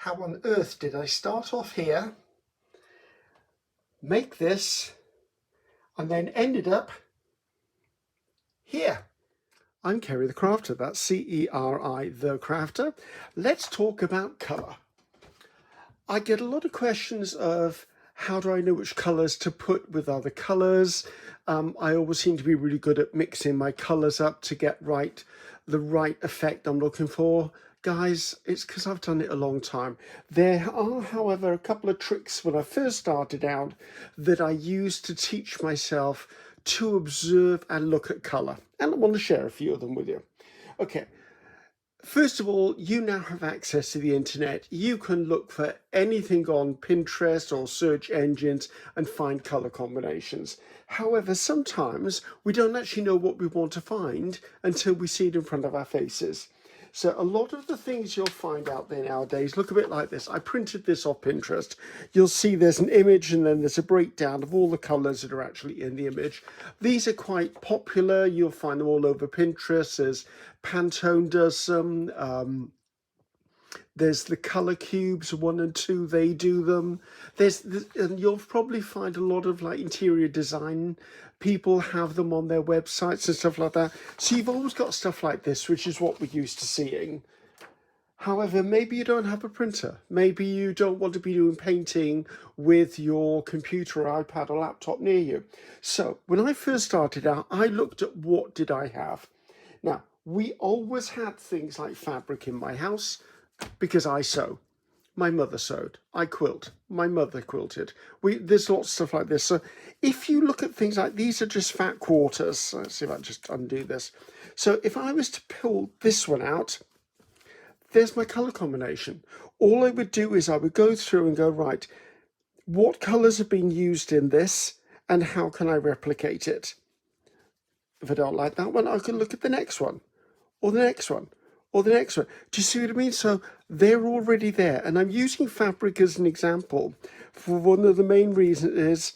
how on earth did I start off here, make this, and then ended up here? I'm Ceri the Crafter, that's C-E-R-I the Crafter. Let's talk about colour. I get a lot of questions of how do I know which colours to put with other colours. I always seem to be really good at mixing my colours up to get the right effect I'm looking for. Guys, it's because I've done it a long time. There are, however, a couple of tricks when I first started out that I used to teach myself to observe and look at colour. And I want to share a few of them with you. Okay. First of all, you now have access to the internet. You can look for anything on Pinterest or search engines and find colour combinations. However, sometimes we don't actually know what we want to find until we see it in front of our faces. So a lot of the things you'll find out there nowadays look a bit like this. I printed this off Pinterest. You'll see there's an image and then there's a breakdown of all the colours that are actually in the image. These are quite popular. You'll find them all over Pinterest. There's Pantone does some. There's the colour cubes 1 and 2, they do them. And you'll probably find a lot of like interior design people have them on their websites and stuff like that. So you've always got stuff like this, which is what we're used to seeing. However, maybe you don't have a printer. Maybe you don't want to be doing painting with your computer or iPad or laptop near you. So when I first started out, I looked at what did I have. Now, we always had things like fabric in my house because I sew. My mother sewed. I quilt. My mother quilted. There's lots of stuff like this. So if you look at things like these are just fat quarters. Let's see if I just undo this. So if I was to pull this one out, there's my colour combination. All I would do is I would go through and go, right, what colours have been used in this and how can I replicate it? If I don't like that one, I can look at the next one or the next one. Or the next one. Do you see what I mean? So they're already there. And I'm using fabric as an example for one of the main reasons is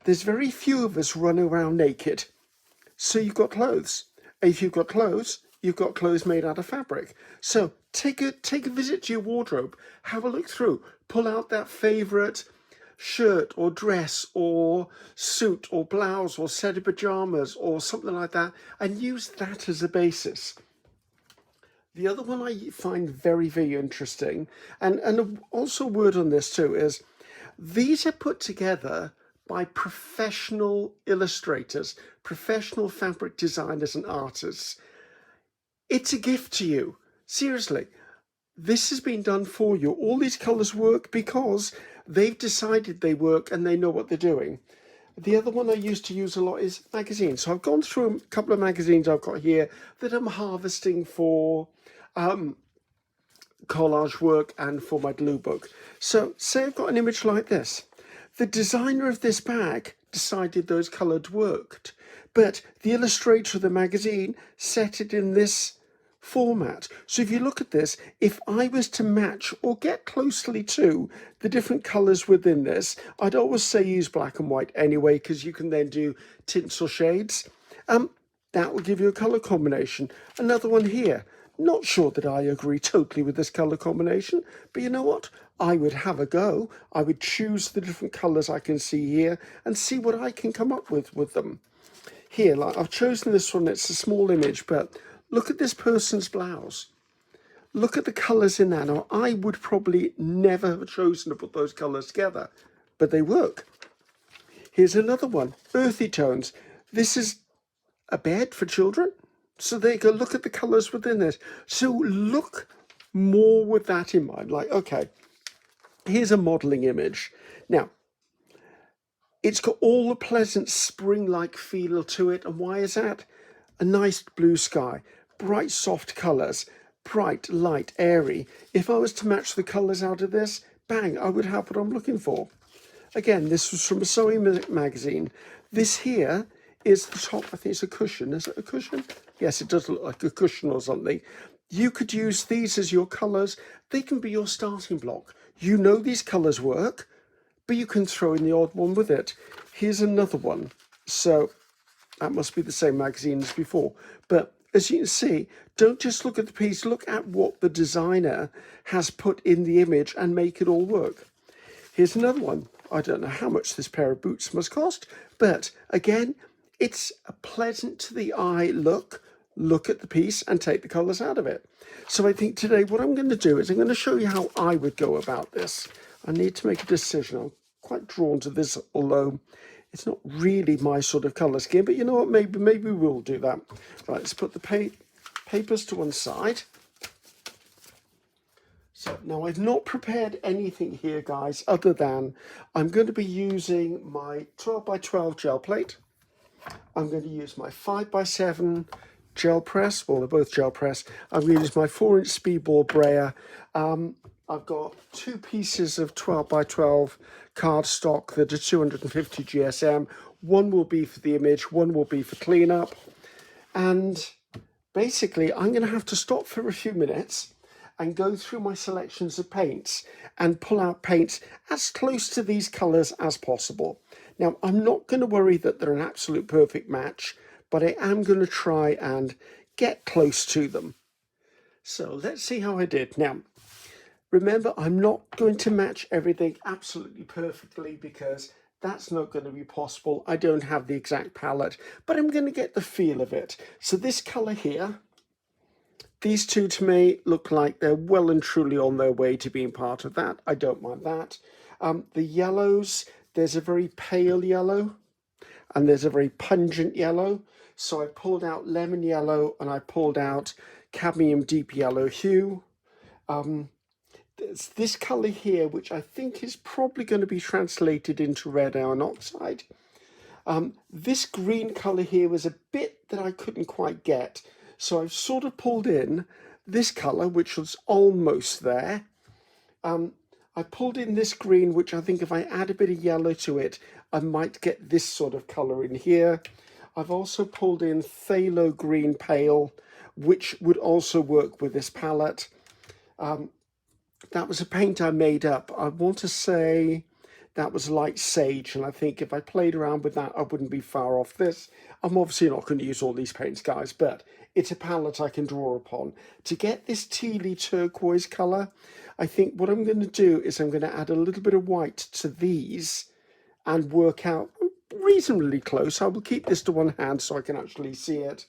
there's very few of us run around naked. So you've got clothes. If you've got clothes, you've got clothes made out of fabric. So take a visit to your wardrobe. Have a look through. Pull out that favourite shirt or dress or suit or blouse or set of pajamas or something like that and use that as a basis. The other one I find very, very interesting, and also a word on this too, is these are put together by professional illustrators, professional fabric designers and artists. It's a gift to you. Seriously, this has been done for you. All these colours work because they've decided they work and they know what they're doing. The other one I used to use a lot is magazines. So I've gone through a couple of magazines I've got here that I'm harvesting for collage work and for my glue book. So say I've got an image like this. The designer of this bag decided those colours worked, but the illustrator of the magazine set it in this format. So if you look at this, if I was to match or get closely to the different colours within this, I'd always say use black and white anyway, because you can then do tints or shades. That will give you a colour combination. Another one here. Not sure that I agree totally with this colour combination, but you know what? I would have a go. I would choose the different colours I can see here and see what I can come up with them. Here, like I've chosen this one. It's a small image, but look at this person's blouse. Look at the colours in that. Now, I would probably never have chosen to put those colours together, but they work. Here's another one, earthy tones. This is a bed for children. So there you go, look at the colours within this. So look more with that in mind. Like, okay, here's a modelling image. Now, it's got all the pleasant spring-like feel to it. And why is that? A nice blue sky, bright, soft colours, bright, light, airy. If I was to match the colours out of this, bang, I would have what I'm looking for. Again, this was from a sewing magazine. This here is the top, I think it's a cushion. Is it a cushion? Yes, it does look like a cushion or something. You could use these as your colours. They can be your starting block. You know these colours work, but you can throw in the odd one with it. Here's another one. So that must be the same magazine as before. But as you can see, don't just look at the piece, look at what the designer has put in the image and make it all work. Here's another one. I don't know how much this pair of boots must cost, but again, it's a pleasant to the eye look. Look at the piece and take the colours out of it. So I think today what I'm going to do is I'm going to show you how I would go about this. I need to make a decision. I'm quite drawn to this, although it's not really my sort of colour scheme, but you know what, maybe we'll do that. Right, let's put the papers to one side. So now I've not prepared anything here, guys, other than I'm going to be using my 12 by 12 gel plate. I'm going to use my 5 by 7 gel press. Well, they're both gel press. I'm going to use my 4-inch speedball brayer. I've got 2 pieces of 12 by 12 cardstock that are 250 GSM. One will be for the image, one will be for cleanup. And basically, I'm going to have to stop for a few minutes and go through my selections of paints and pull out paints as close to these colours as possible. Now, I'm not going to worry that they're an absolute perfect match, but I am going to try and get close to them. So let's see how I did. Now, remember, I'm not going to match everything absolutely perfectly because that's not going to be possible. I don't have the exact palette, but I'm going to get the feel of it. So this colour here, these two to me look like they're well and truly on their way to being part of that. I don't mind that. The yellows, there's a very pale yellow and there's a very pungent yellow. So I pulled out lemon yellow and I pulled out cadmium deep yellow hue. There's this colour here, which I think is probably going to be translated into red iron oxide. This green colour here was a bit that I couldn't quite get. So I've sort of pulled in this colour, which was almost there. I pulled in this green, which I think if I add a bit of yellow to it, I might get this sort of colour in here. I've also pulled in phthalo green pale, which would also work with this palette. That was a paint I made up. I want to say that was light sage, and I think if I played around with that, I wouldn't be far off this. I'm obviously not going to use all these paints, guys, but it's a palette I can draw upon. To get this tealy turquoise colour, I think what I'm going to do is I'm going to add a little bit of white to these and work out reasonably close. I will keep this to one hand so I can actually see it.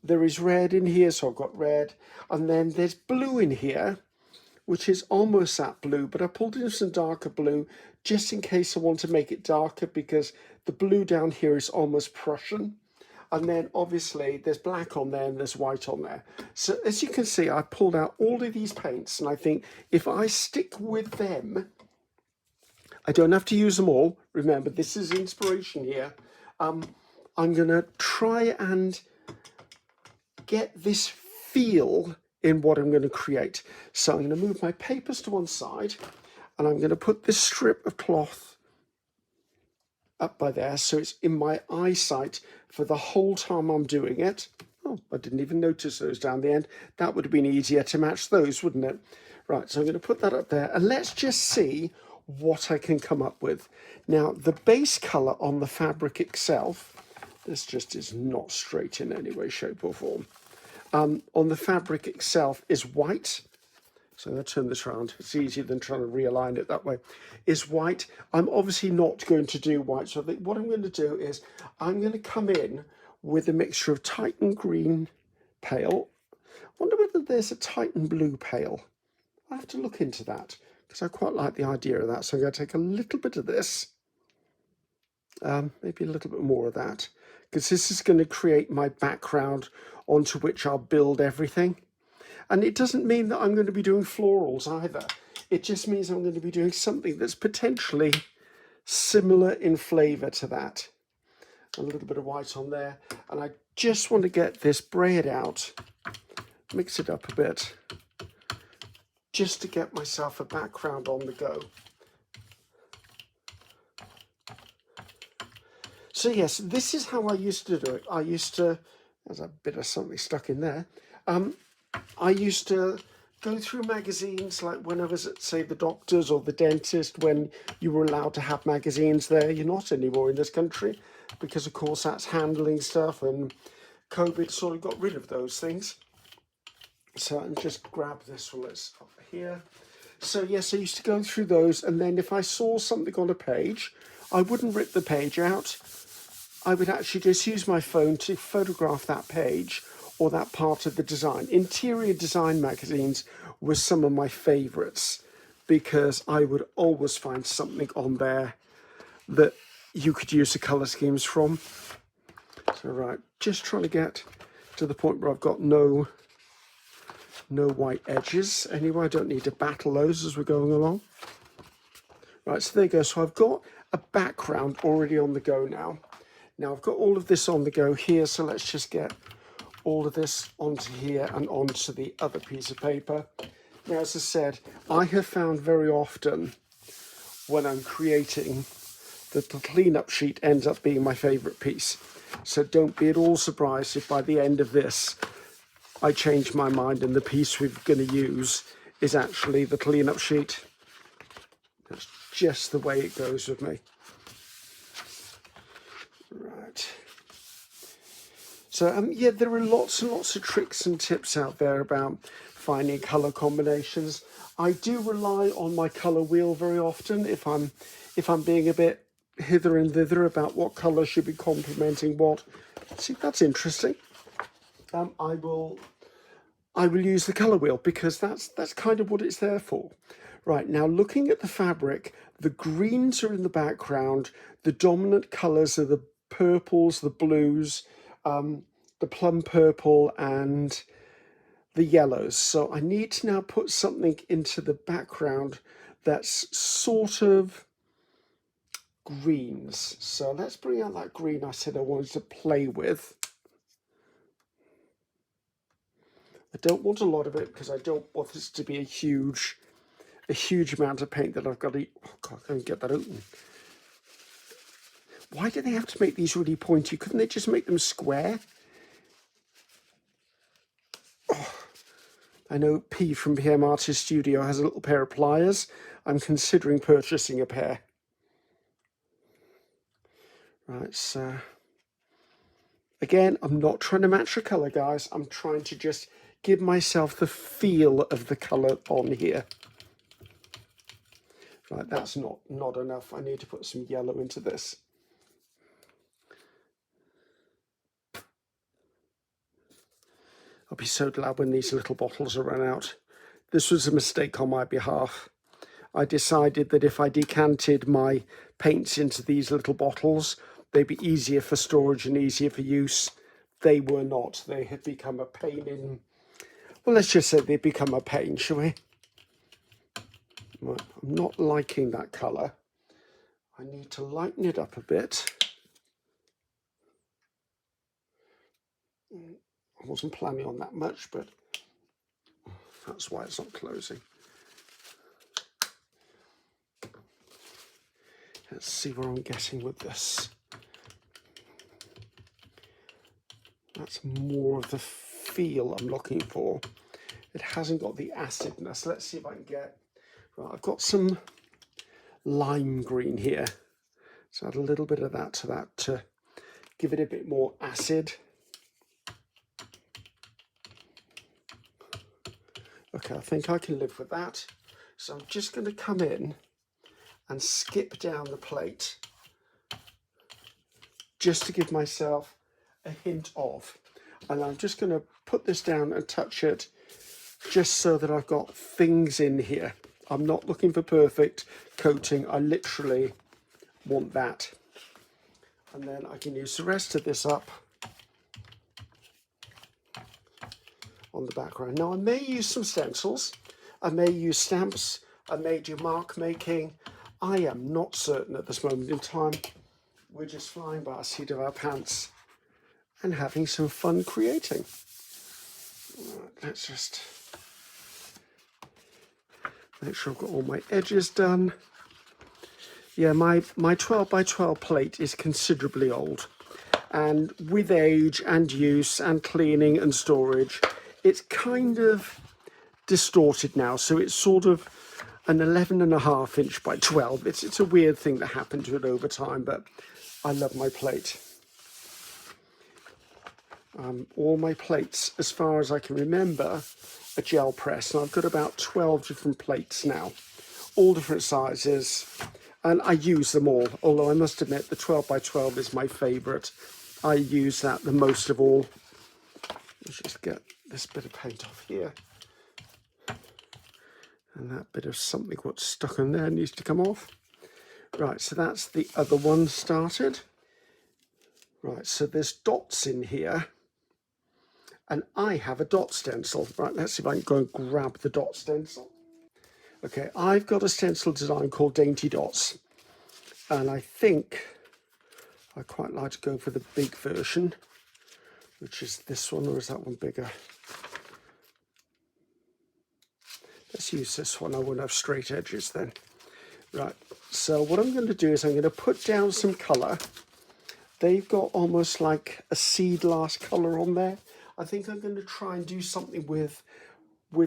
There is red in here, so I've got red. And then there's blue in here, which is almost that blue, but I pulled in some darker blue just in case I want to make it darker because the blue down here is almost Prussian. And then obviously there's black on there and there's white on there. So as you can see, I pulled out all of these paints and I think if I stick with them, I don't have to use them all. Remember, this is inspiration here. I'm going to try and get this feel in what I'm going to create. So I'm going to move my papers to one side and I'm going to put this strip of cloth up by there so it's in my eyesight for the whole time I'm doing it. Oh, I didn't even notice those down the end. That would have been easier to match those, wouldn't it? Right, so I'm going to put that up there and let's just see what I can come up with. Now, the base colour on the fabric itself, this just is not straight in any way, shape or form. On the fabric itself is white. So I'm going to turn this around. It's easier than trying to realign it that way. Is white. I'm obviously not going to do white. So I think what I'm going to do is I'm going to come in with a mixture of Titan green pale. I wonder whether there's a Titan blue pale. I have to look into that because I quite like the idea of that. So I'm going to take a little bit of this. Maybe a little bit more of that. Because this is going to create my background onto which I'll build everything. And it doesn't mean that I'm going to be doing florals either. It just means I'm going to be doing something that's potentially similar in flavour to that. A little bit of white on there. And I just want to get this braid out, mix it up a bit, just to get myself a background on the go. So yes, this is how I used to do it. I used to, there's a bit of something stuck in there. I used to go through magazines, like when I was at, say, the doctor's or the dentist, when you were allowed to have magazines there. You're not anymore in this country because, of course, that's handling stuff and COVID sort of got rid of those things. So I'll just grab this one that's up here. So yes, I used to go through those, and then if I saw something on a page, I wouldn't rip the page out. I would actually just use my phone to photograph that page or that part of the design. Interior design magazines were some of my favourites because I would always find something on there that you could use the colour schemes from. So right, just trying to get to the point where I've got no white edges. Anyway, I don't need to battle those as we're going along. Right, so there you go. So I've got a background already on the go now. Now I've got all of this on the go here, so let's just get all of this onto here and onto the other piece of paper. Now, as I said, I have found very often when I'm creating that the cleanup sheet ends up being my favourite piece. So don't be at all surprised if by the end of this I change my mind and the piece we're going to use is actually the cleanup sheet. That's just the way it goes with me. Right. So yeah, there are lots and lots of tricks and tips out there about finding colour combinations. I do rely on my colour wheel very often if I'm being a bit hither and thither about what colour should be complementing what. See, that's interesting. I will use the colour wheel because that's kind of what it's there for. Right, now looking at the fabric, the greens are in the background, the dominant colours are the purples, the blues, the plum purple and the yellows. So I need to now put something into the background that's sort of greens. So let's bring out that green I said I wanted to play with. I don't want a lot of it because I don't want this to be a huge amount of paint that I've got to, oh God, I can't get that open. Why do they have to make these really pointy? Couldn't they just make them square? Oh, I know P from PM Artist Studio has a little pair of pliers. I'm considering purchasing a pair. Right, so again, I'm not trying to match the colour, guys. I'm trying to just give myself the feel of the colour on here. Right, that's not enough. I need to put some yellow into this. I'll be so glad when these little bottles are run out. This was a mistake on my behalf. I decided that if I decanted my paints into these little bottles, they'd be easier for storage and easier for use. They were not. They had become a pain in... Well, let's just say they'd become a pain, shall we? Right, I'm not liking that colour. I need to lighten it up a bit. I wasn't planning on that much, but that's why it's not closing. Let's see where I'm getting with this. That's more of the feel I'm looking for. It hasn't got the acidness. Let's see if I can get... Right, I've got some lime green here. So add a little bit of that to give it a bit more acid. Okay, I think I can live with that. So I'm just going to come in and skip down the plate just to give myself a hint of. And I'm just going to put this down and touch it just so that I've got things in here. I'm not looking for perfect coating. I literally want that. And then I can use the rest of this up on the background. Now I may use some stencils, I may use stamps, I may do mark making. I am not certain at this moment in time. We're just flying by the seat of our pants and having some fun creating. Right, let's just make sure I've got all my edges done. Yeah, my 12 by 12 plate is considerably old, and with age and use and cleaning and storage, it's kind of distorted now. So it's sort of an 11.5 inch by 12. It's a weird thing that happened to it over time, but I love my plate. All my plates, as far as I can remember, are gel press, and I've got about 12 different plates now, all different sizes, and I use them all, although I must admit the 12 by 12 is my favourite. I use that the most of all. Let's just get this bit of paint off here, and that bit of something what's stuck on there needs to come off. Right, so that's the other one started. Right, so there's dots in here, and I have a dot stencil. Right, let's see if I can go and grab the dot stencil. Okay, I've got a stencil design called Dainty Dots, and I think I quite like to go for the big version, which is this one, or is that one bigger? Let's use this one. I won't have straight edges then. Right, so what I'm going to do is I'm going to put down some colour. They've got almost like a seed last colour on there. I think I'm going to try and do something with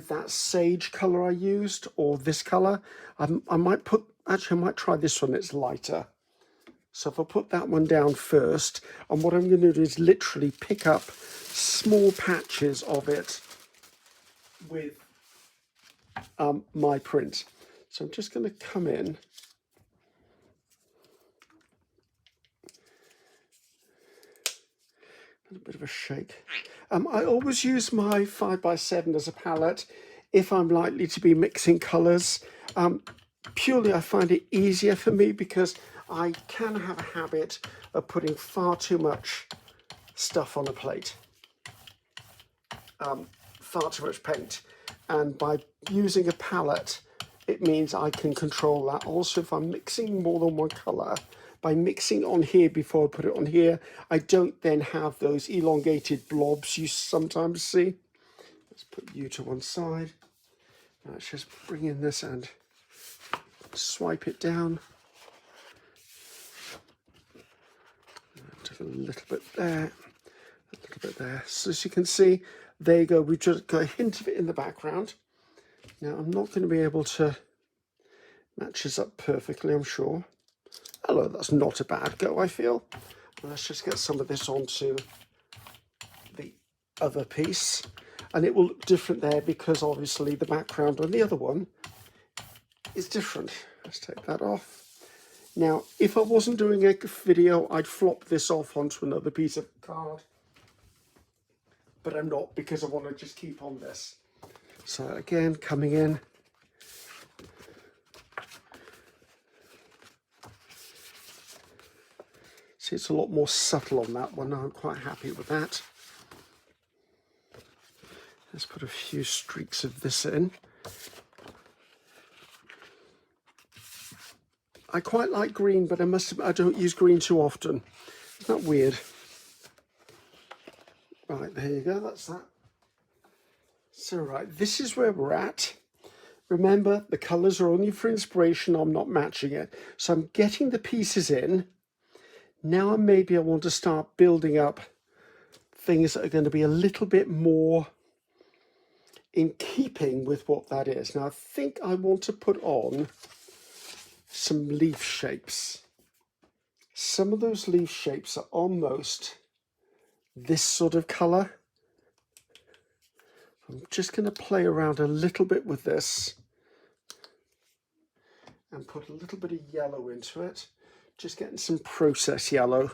that sage colour I used, or this colour. I might try this one, it's lighter. So if I put that one down first, and what I'm going to do is literally pick up small patches of it with my print. So I'm just going to come in. A bit of a shake. I always use my 5x7 as a palette if I'm likely to be mixing colours. Purely I find it easier for me because I can have a habit of putting far too much stuff on a plate. Far too much paint. And by using a palette, it means I can control that. Also, if I'm mixing more than one colour, by mixing on here before I put it on here, I don't then have those elongated blobs you sometimes see. Let's put you to one side. Let's just bring in this and swipe it down. Just a little bit there, a little bit there. So as you can see, there you go. We've just got a hint of it in the background. Now, I'm not going to be able to match this up perfectly, I'm sure. Hello, that's not a bad go, I feel. Let's just get some of this onto the other piece. And it will look different there because obviously the background on the other one is different. Let's take that off. Now, if I wasn't doing a video, I'd flop this off onto another piece of card. But I'm not, because I want to just keep on this. So again, coming in. See, it's a lot more subtle on that one. I'm quite happy with that. Let's put a few streaks of this in. I quite like green, but I don't use green too often. Isn't that weird? Right, there you go, that's that. So right, this is where we're at. Remember, the colours are only for inspiration, I'm not matching it. So I'm getting the pieces in. Now maybe I want to start building up things that are going to be a little bit more in keeping with what that is. Now I think I want to put on some leaf shapes. Some of those leaf shapes are almost this sort of colour. I'm just going to play around a little bit with this and put a little bit of yellow into it. Just getting some process yellow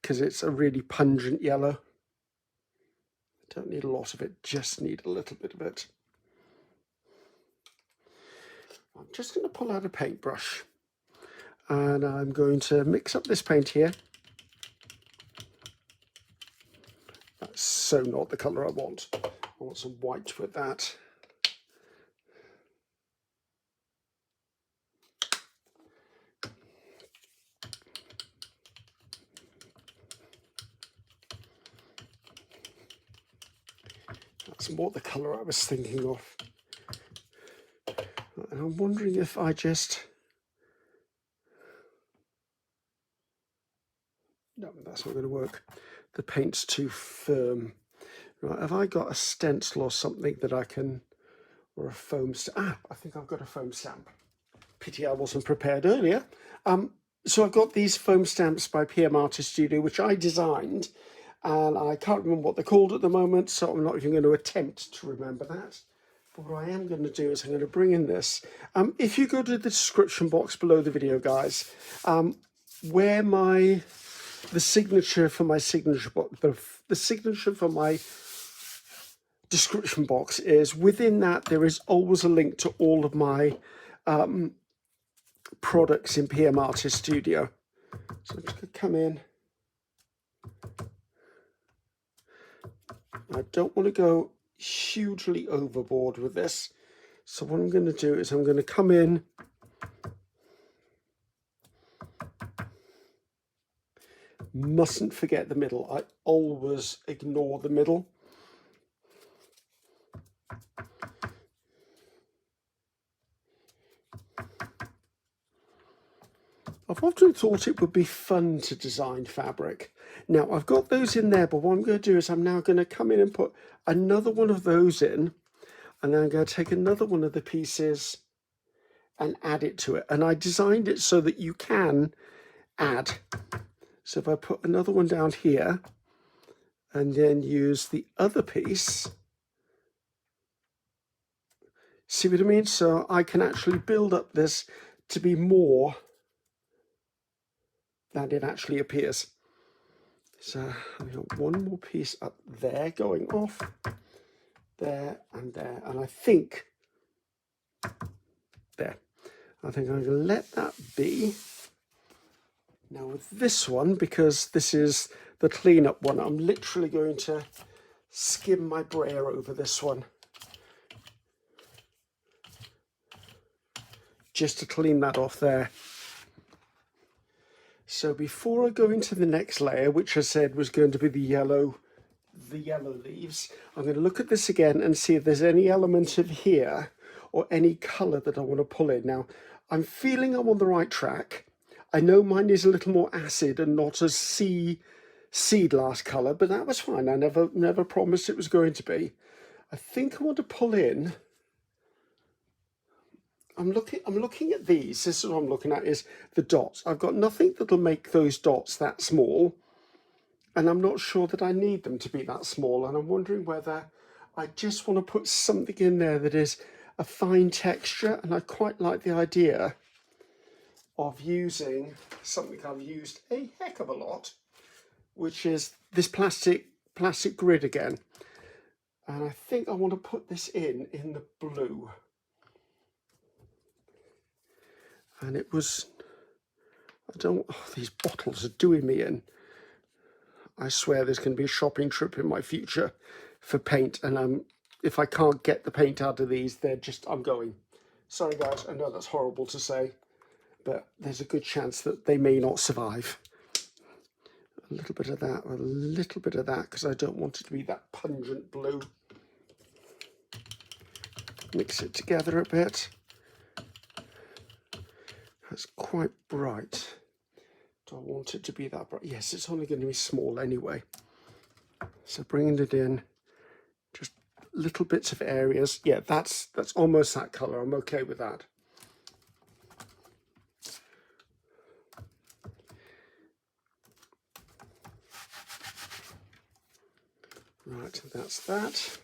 because it's a really pungent yellow. Don't need a lot of it, just need a little bit of it. I'm just going to pull out a paintbrush and I'm going to mix up this paint here. That's so not the colour I want. I want some white with that. That's more the colour I was thinking of. And I'm wondering if I just... No, that's not going to work. The paint's too firm. Right, have I got a stencil or something that I can... Or a foam stamp? Ah, I think I've got a foam stamp. Pity I wasn't prepared earlier. So I've got these foam stamps by PM Artist Studio, which I designed. and I can't remember what they're called at the moment, so I'm not even going to attempt to remember that. But what I am going to do is I'm going to bring in this. If you go to the description box below the video, guys, where the signature for my signature box, the signature for my description box is, within that there is always a link to all of my products in PM Artist Studio. So I'm just going to come in. I don't want to go hugely overboard with this. So what I'm going to do is I'm going to come in. Mustn't forget the middle. I always ignore the middle. I've often thought it would be fun to design fabric. Now I've got those in there, but what I'm going to do is I'm now going to come in and put another one of those in, and then I'm going to take another one of the pieces and add it to it. And I designed it so that you can add. So if I put another one down here and then use the other piece, see what I mean? So I can actually build up this to be more than it actually appears. So I've got one more piece up there going off, there and there, and I think there. I think I'm going to let that be. Now with this one, because this is the cleanup one, I'm literally going to skim my brayer over this one just to clean that off there. So before I go into the next layer, which I said was going to be the yellow leaves, I'm going to look at this again and see if there's any element of here or any colour that I want to pull in. Now, I'm feeling I'm on the right track. I know mine is a little more acid and not as sea glass colour, but that was fine. I never promised it was going to be. I think I want to pull in. I'm looking at these. This is what I'm looking at, is the dots. I've got nothing that'll make those dots that small, and I'm not sure that I need them to be that small, and I'm wondering whether I just want to put something in there that is a fine texture. And I quite like the idea of using something I've used a heck of a lot, which is this plastic grid again. And I think I want to put this in the blue. And it was, these bottles are doing me in. I swear there's going to be a shopping trip in my future for paint, and if I can't get the paint out of these, I'm going. Sorry guys, I know that's horrible to say, but there's a good chance that they may not survive. A little bit of that, a little bit of that, because I don't want it to be that pungent blue. Mix it together a bit. That's quite bright. Do I want it to be that bright? Yes, it's only going to be small anyway. So bringing it in, just little bits of areas. Yeah, that's almost that colour. I'm okay with that. Right, that's that.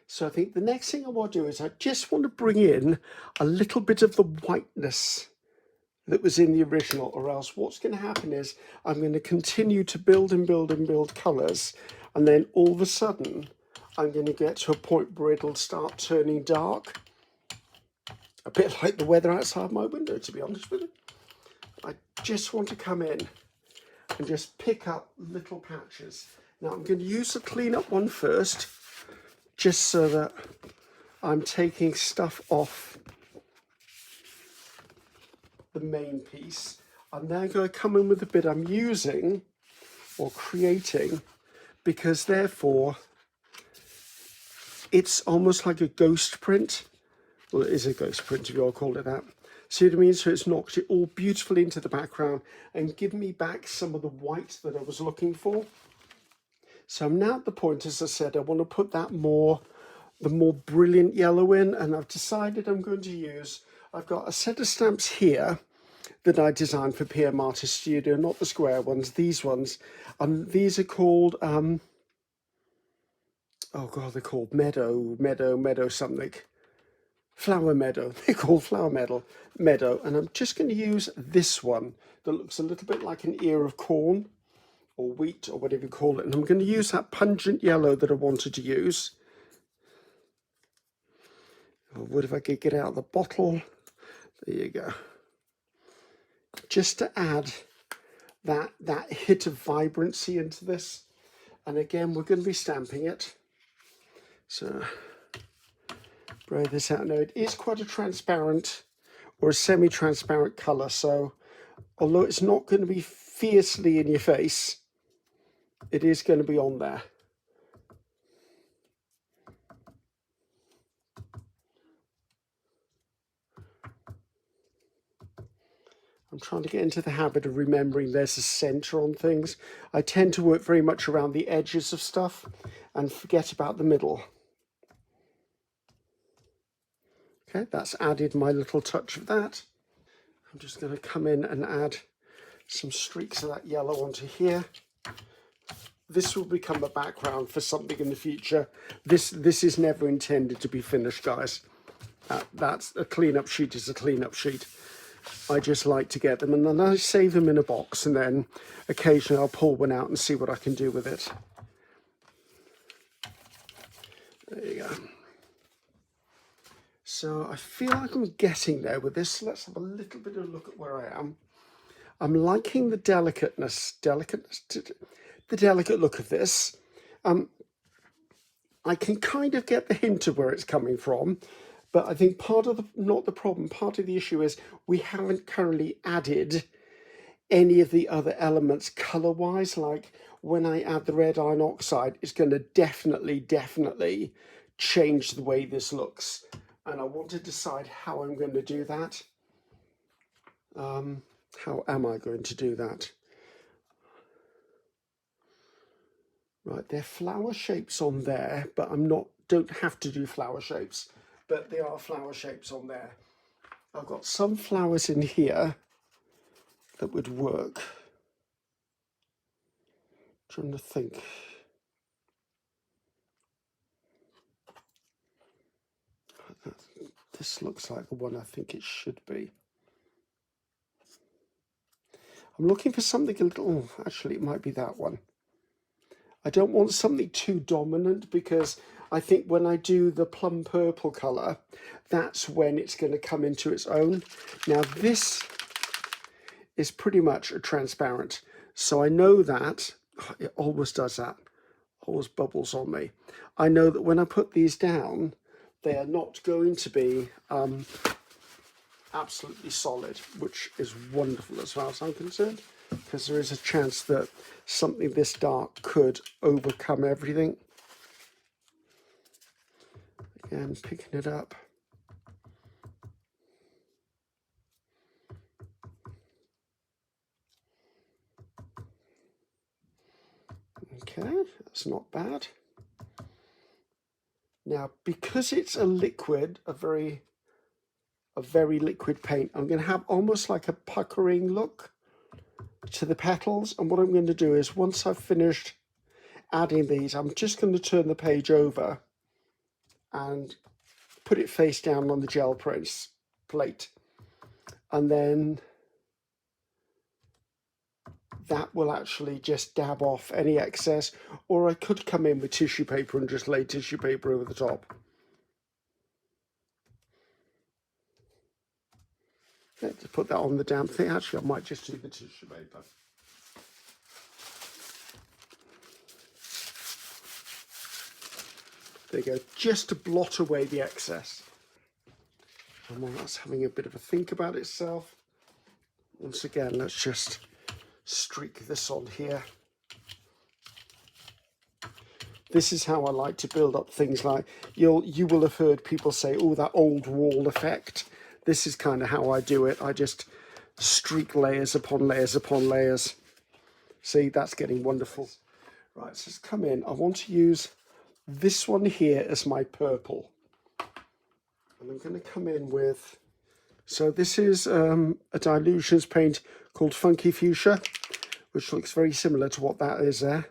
So I think the next thing I want to do is I just want to bring in a little bit of the whiteness that was in the original, or else what's going to happen is I'm going to continue to build and build and build colours, and then all of a sudden I'm going to get to a point where it'll start turning dark. A bit like the weather outside my window, to be honest with you. I just want to come in and just pick up little patches. Now I'm going to use the cleanup one first, just so that I'm taking stuff off the main piece. I'm now going to come in with the bit I'm using or creating, because therefore it's almost like a ghost print. Well, it is a ghost print, if you all call it that. See what I mean? So it's knocked it all beautifully into the background and given me back some of the white that I was looking for. So I'm now at the point, as I said, I want to put the more brilliant yellow in, and I've decided I'm going to use, I've got a set of stamps here, that I designed for PM Artist Studio, not the square ones, these ones. These are called, oh God, they're called Meadow something. Flower Meadow, they're called Flower Meadow. And I'm just going to use this one that looks a little bit like an ear of corn or wheat or whatever you call it. And I'm going to use that pungent yellow that I wanted to use. Oh, what if I could get out of the bottle? There you go. Just to add that hit of vibrancy into this. And again, we're going to be stamping it. So, spray this out. Now, it is quite a transparent or a semi-transparent colour. So, although it's not going to be fiercely in your face, it is going to be on there. I'm trying to get into the habit of remembering there's a center on things. I tend to work very much around the edges of stuff and forget about the middle. Okay, that's added my little touch of that. I'm just going to come in and add some streaks of that yellow onto here. This will become a background for something in the future. This is never intended to be finished, guys. That's a cleanup sheet is a cleanup sheet. I just like to get them, and then I save them in a box, and then occasionally I'll pull one out and see what I can do with it. There you go. So I feel like I'm getting there with this. Let's have a little bit of a look at where I am. I'm liking the delicate look of this. I can kind of get the hint of where it's coming from. But I think part of part of the issue is we haven't currently added any of the other elements color-wise. Like when I add the red iron oxide, it's going to definitely change the way this looks. And I want to decide how I'm going to do that. How am I going to do that? Right, there are flower shapes on there, but don't have to do flower shapes. But there are flower shapes on there. I've got some flowers in here that would work. I'm trying to think. This looks like the one I think it should be. I'm looking for something a little, actually it might be that one. I don't want something too dominant because I think when I do the plum purple colour, that's when it's going to come into its own. Now this is pretty much a transparent. So I know that, it always does that, always bubbles on me. I know that when I put these down, they are not going to be absolutely solid, which is wonderful as far as I'm concerned, because there is a chance that something this dark could overcome everything. Again, picking it up. Okay, that's not bad. Now, because it's a liquid, a very liquid paint, I'm going to have almost like a puckering look to the petals. And what I'm going to do is, once I've finished adding these, I'm just going to turn the page over and put it face down on the gel plate. And then that will actually just dab off any excess, or I could come in with tissue paper and just lay tissue paper over the top. Let's put that on the damp thing. Actually, I might just do the tissue paper. There you go, just to blot away the excess. And while that's having a bit of a think about itself, once again, let's just streak this on here. This is how I like to build up things. Like you will have heard people say, oh, that old wall effect. This is kind of how I do it. I just streak layers upon layers upon layers. See, that's getting wonderful. Right, so let's come in. I want to use this one here as my purple. And I'm going to come in with So this is a Dilutions paint called Funky Fuchsia, which looks very similar to what that is there.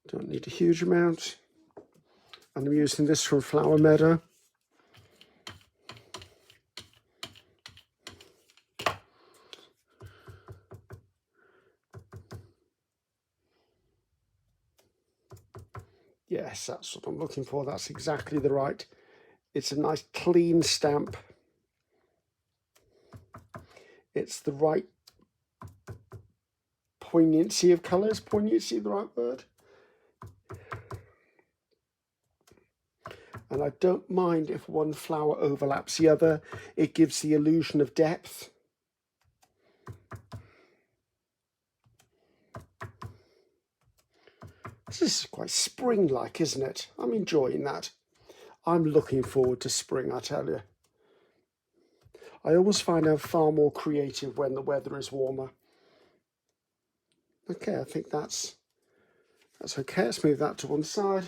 Don't need a huge amount. And I'm using this from Flower Meadow. Yes, that's what I'm looking for. That's exactly the right. It's a nice clean stamp. It's the right poignancy of colours. Poignancy, the right word. And I don't mind if one flower overlaps the other. It gives the illusion of depth. This is quite spring-like, isn't it? I'm enjoying that. I'm looking forward to spring, I tell you. I always find I'm far more creative when the weather is warmer. Okay, I think that's okay. Let's move that to one side.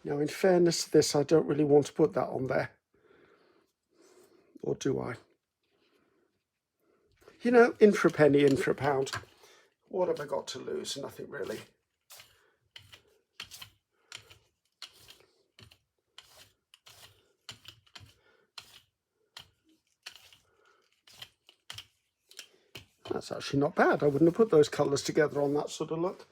Now, in fairness to this, I don't really want to put that on there. Or do I? You know, in for a penny, in for a pound. What have I got to lose? Nothing really. That's actually not bad. I wouldn't have put those colours together on that sort of look.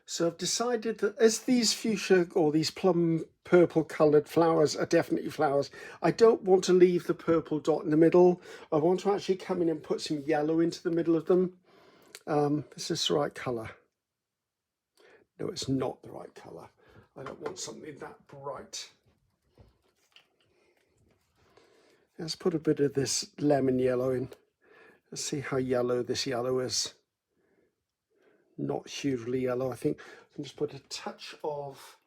So I've decided that as these fuchsia or these plum purple coloured flowers are definitely flowers, I don't want to leave the purple dot in the middle. I want to actually come in and put some yellow into the middle of them. Is this the right colour? No, it's not the right colour. I don't want something that bright. Let's put a bit of this lemon yellow in. Let's see how yellow this yellow is. Not hugely yellow. I think I can just put a touch of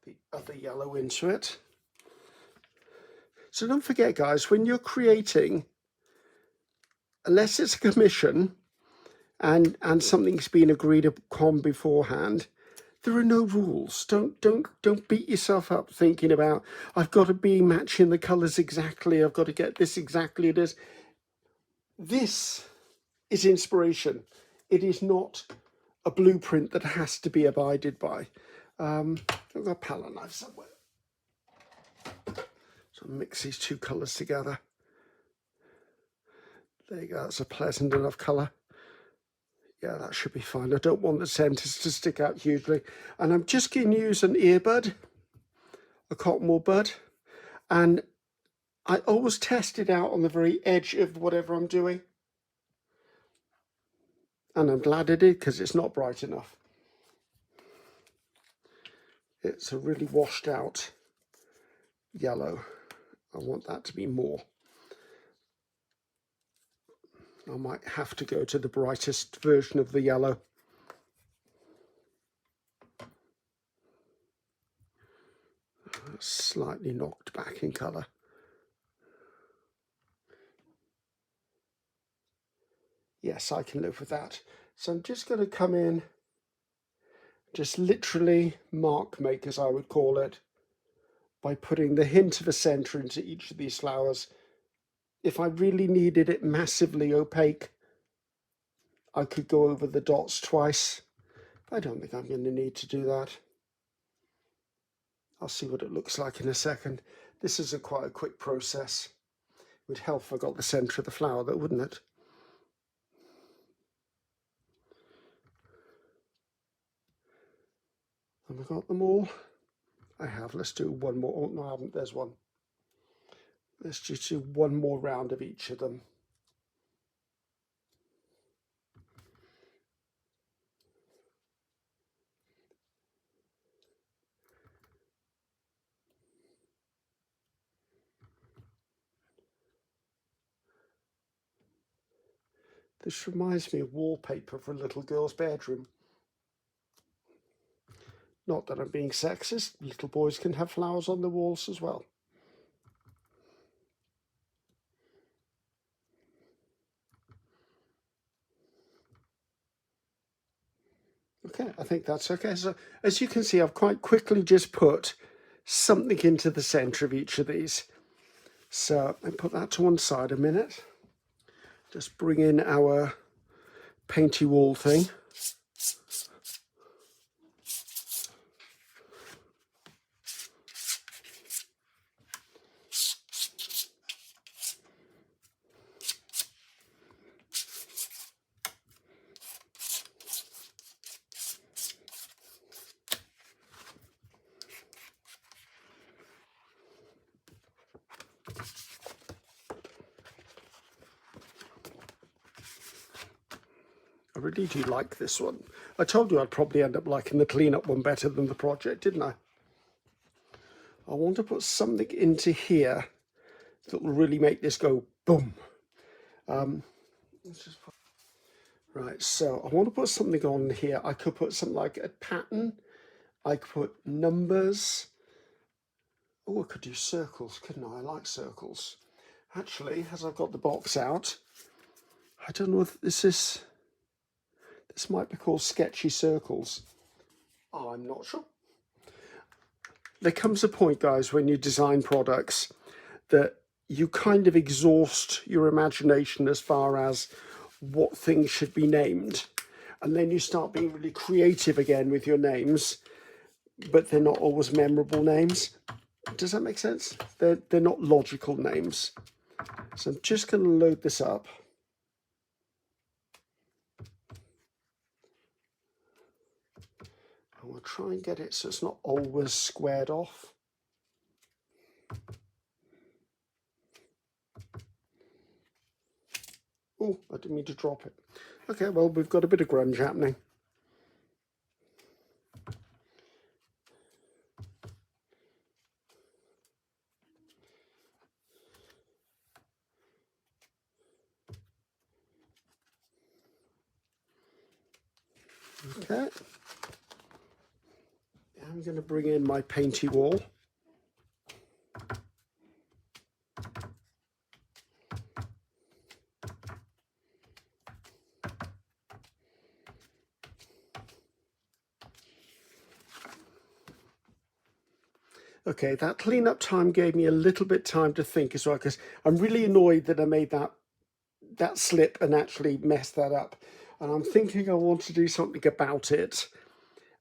the other yellow into it. So don't forget, guys, when you're creating, unless it's a commission and something's been agreed upon beforehand, there are no rules. Don't beat yourself up thinking about, I've got to be matching the colours exactly, I've got to get this exactly. It is. This is inspiration. It is not a blueprint that has to be abided by. I've got a palette knife somewhere. So mix these two colours together. There you go, that's a pleasant enough colour. Yeah, that should be fine. I don't want the centres to stick out hugely. And I'm just going to use an earbud, a cotton wool bud. And I always test it out on the very edge of whatever I'm doing. And I'm glad I did, because it's not bright enough. It's a really washed out yellow. I want that to be more. I might have to go to the brightest version of the yellow. Slightly knocked back in colour. Yes, I can live with that. So I'm just going to come in, just literally mark make, as I would call it, by putting the hint of a centre into each of these flowers. If I really needed it massively opaque, I could go over the dots twice. I don't think I'm going to need to do that. I'll see what it looks like in a second. This is quite a quick process. It would help if I got the centre of the flower, though, wouldn't it? Have I got them all? I have. Let's do one more. Oh, no, I haven't. There's one. Let's just do one more round of each of them. This reminds me of wallpaper for a little girl's bedroom. Not that I'm being sexist. Little boys can have flowers on the walls as well. Okay, I think that's okay. So as you can see, I've quite quickly just put something into the center of each of these. So I put that to one side a minute. Just bring in our painty wall thing. I really do like this one. I told you I'd probably end up liking the cleanup one better than the project, didn't I? I want to put something into here that will really make this go boom. Let's just put... Right, so I want to put something on here. I could put something like a pattern. I could put numbers. Oh, I could do circles, couldn't I? I like circles. Actually, as I've got the box out, I don't know if this might be called sketchy circles. Oh, I'm not sure. There comes a point, guys, when you design products that you kind of exhaust your imagination as far as what things should be named. And then you start being really creative again with your names, but they're not always memorable names. Does that make sense? They're not logical names. So I'm just going to load this up. And we'll try and get it so it's not always squared off. Oh, I didn't mean to drop it. Okay, well, we've got a bit of grunge happening. Okay. I'm going to bring in my painty wall. Okay, that cleanup time gave me a little bit time to think as well, because I'm really annoyed that I made that slip and actually messed that up. And I'm thinking I want to do something about it.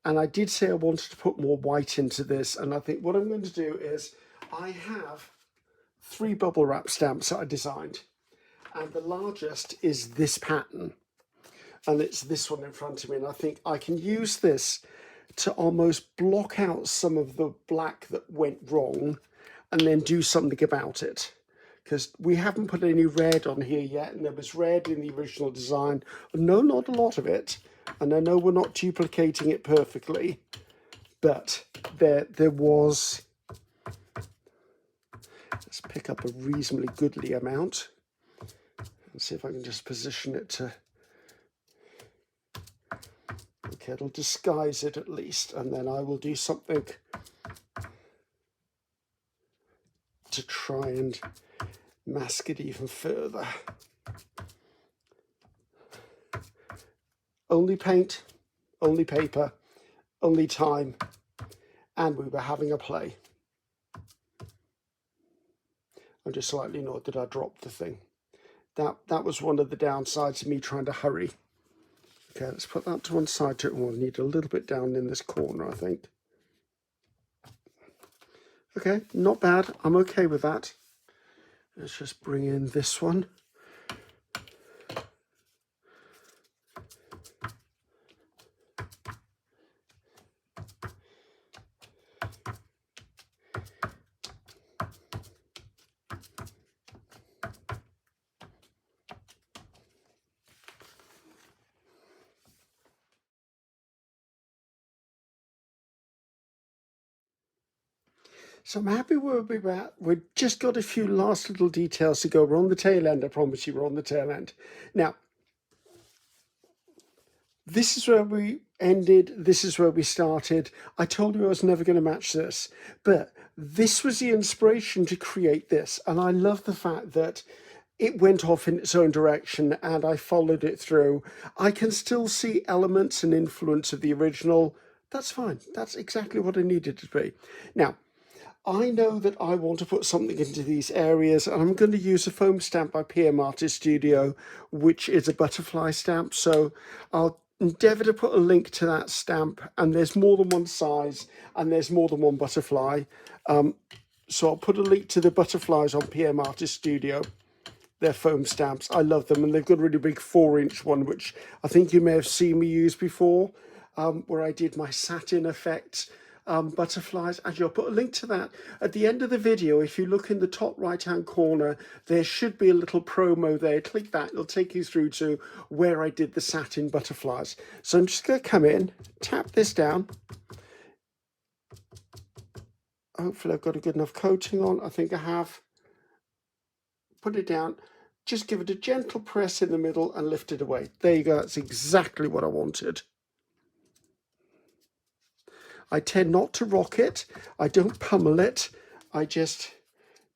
And I did say I wanted to put more white into this. And I think what I'm going to do is I have 3 bubble wrap stamps that I designed. And the largest is this pattern. And it's this one in front of me. And I think I can use this to almost block out some of the black that went wrong and then do something about it. Because we haven't put any red on here yet, and there was red in the original design. No, not a lot of it. And I know we're not duplicating it perfectly, but there was... Let's pick up a reasonably goodly amount and see if I can just position it to... Okay, it'll disguise it at least, and then I will do something to try and mask it even further. Only paint, only paper, only time, and we were having a play. I'm just slightly annoyed that I dropped the thing. That was one of the downsides of me trying to hurry. Okay, let's put that to one side. We'll need a little bit down in this corner, I think. Okay, not bad. I'm okay with that. Let's just bring in this one. So I'm happy where we're at. We've just got a few last little details to go. We're on the tail end, I promise you, we're on the tail end. Now, this is where we ended. This is where we started. I told you I was never going to match this, but this was the inspiration to create this. And I love the fact that it went off in its own direction and I followed it through. I can still see elements and influence of the original. That's fine. That's exactly what I needed it to be. Now, I know that I want to put something into these areas, and I'm going to use a foam stamp by PM Artist Studio, which is a butterfly stamp. So I'll endeavour to put a link to that stamp, and there's more than one size and there's more than one butterfly. So I'll put a link to the butterflies on PM Artist Studio. They're foam stamps. I love them, and they've got a really big 4-inch one, which I think you may have seen me use before, where I did my satin effect butterflies. Actually, I'll put a link to that at the end of the video. If you look in the top right hand corner, there should be a little promo there. Click that, it'll take you through to where I did the satin butterflies. So I'm just going to come in, tap this down. Hopefully I've got a good enough coating on. I think I have. Put it down, just give it a gentle press in the middle and lift it away. There you go, that's exactly what I wanted. I tend not to rock it, I don't pummel it, I just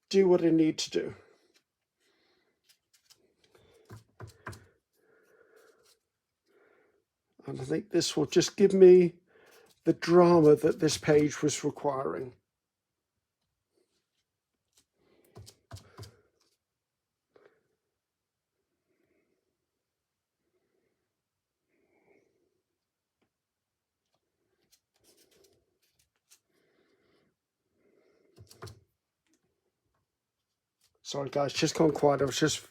do what I need to do. And I think this will just give me the drama that this page was requiring. Sorry guys, just gone quiet. I was just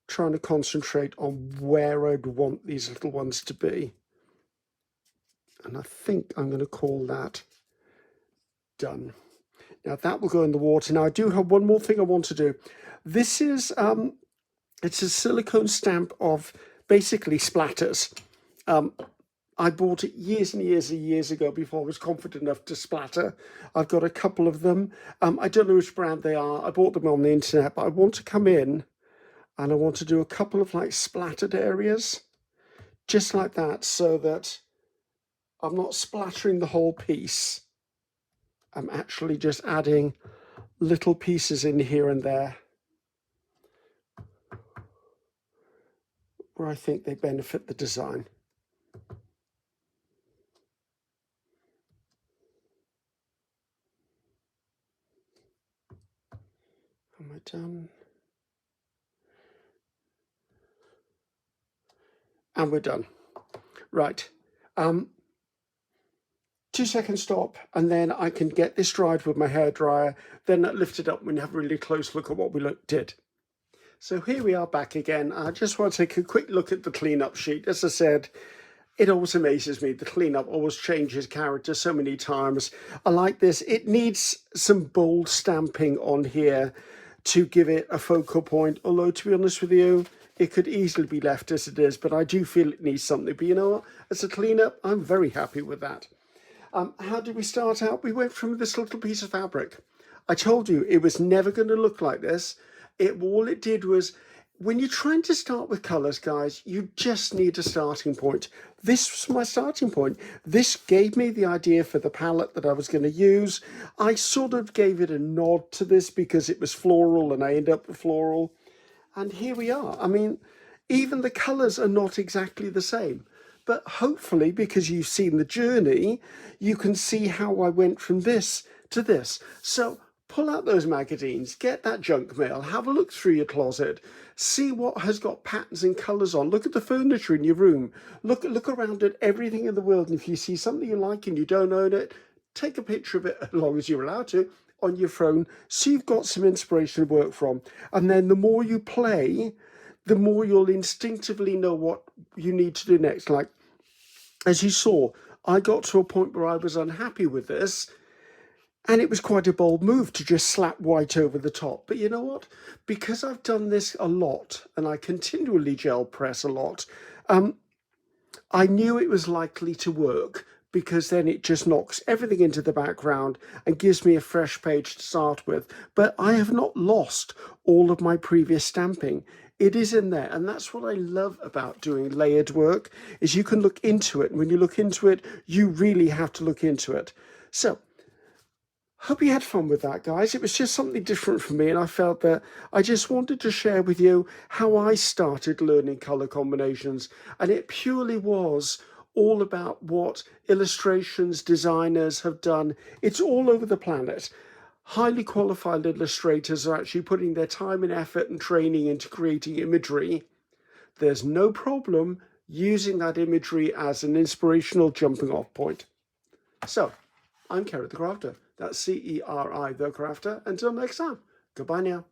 trying to concentrate on where I'd want these little ones to be. And I think I'm going to call that done. Now that will go in the water. Now I do have one more thing I want to do. This is, it's a silicone stamp of basically splatters. I bought it years and years and years ago before I was confident enough to splatter. I've got a couple of them. I don't know which brand they are. I bought them on the internet, but I want to come in and I want to do a couple of like splattered areas, just like that, so that I'm not splattering the whole piece. I'm actually just adding little pieces in here and there where I think they benefit the design. Am I done? And we're done. Right. 2-second stop, and then I can get this dried with my hairdryer, then lift it up and have a really close look at what we did. So here we are back again. I just want to take a quick look at the cleanup sheet. As I said, it always amazes me. The cleanup always changes character so many times. I like this. It needs some bold stamping on here to give it a focal point, although to be honest with you, it could easily be left as it is, but I do feel it needs something. But you know what? As a cleanup, I'm very happy with that. How did we start out? We went from this little piece of fabric. I told you it was never going to look like this. All it did was, when you're trying to start with colours, guys, you just need a starting point. This was my starting point. This gave me the idea for the palette that I was going to use. I sort of gave it a nod to this because it was floral and I ended up with floral. And here we are. I mean, even the colours are not exactly the same. But hopefully, because you've seen the journey, you can see how I went from this to this. So pull out those magazines, get that junk mail, have a look through your closet, see what has got patterns and colours on. Look at the furniture in your room. Look around at everything in the world. And if you see something you like and you don't own it, take a picture of it, as long as you're allowed to, on your phone, so you've got some inspiration to work from. And then the more you play, the more you'll instinctively know what you need to do next. Like, as you saw, I got to a point where I was unhappy with this, and it was quite a bold move to just slap white over the top. But you know what? Because I've done this a lot, and I continually gel press a lot, I knew it was likely to work, because then it just knocks everything into the background and gives me a fresh page to start with. But I have not lost all of my previous stamping. It is in there, and that's what I love about doing layered work, is you can look into it, and when you look into it, you really have to look into it. So Hope you had fun with that, guys. It was just something different for me, and I felt that I just wanted to share with you how I started learning colour combinations, and it purely was all about what illustrations designers have done. It's all over the planet. Highly qualified illustrators are actually putting their time and effort and training into creating imagery. There's no problem using that imagery as an inspirational jumping off point. So, I'm Ceri the Crafter. That's Ceri the Crafter. Until next time, goodbye now.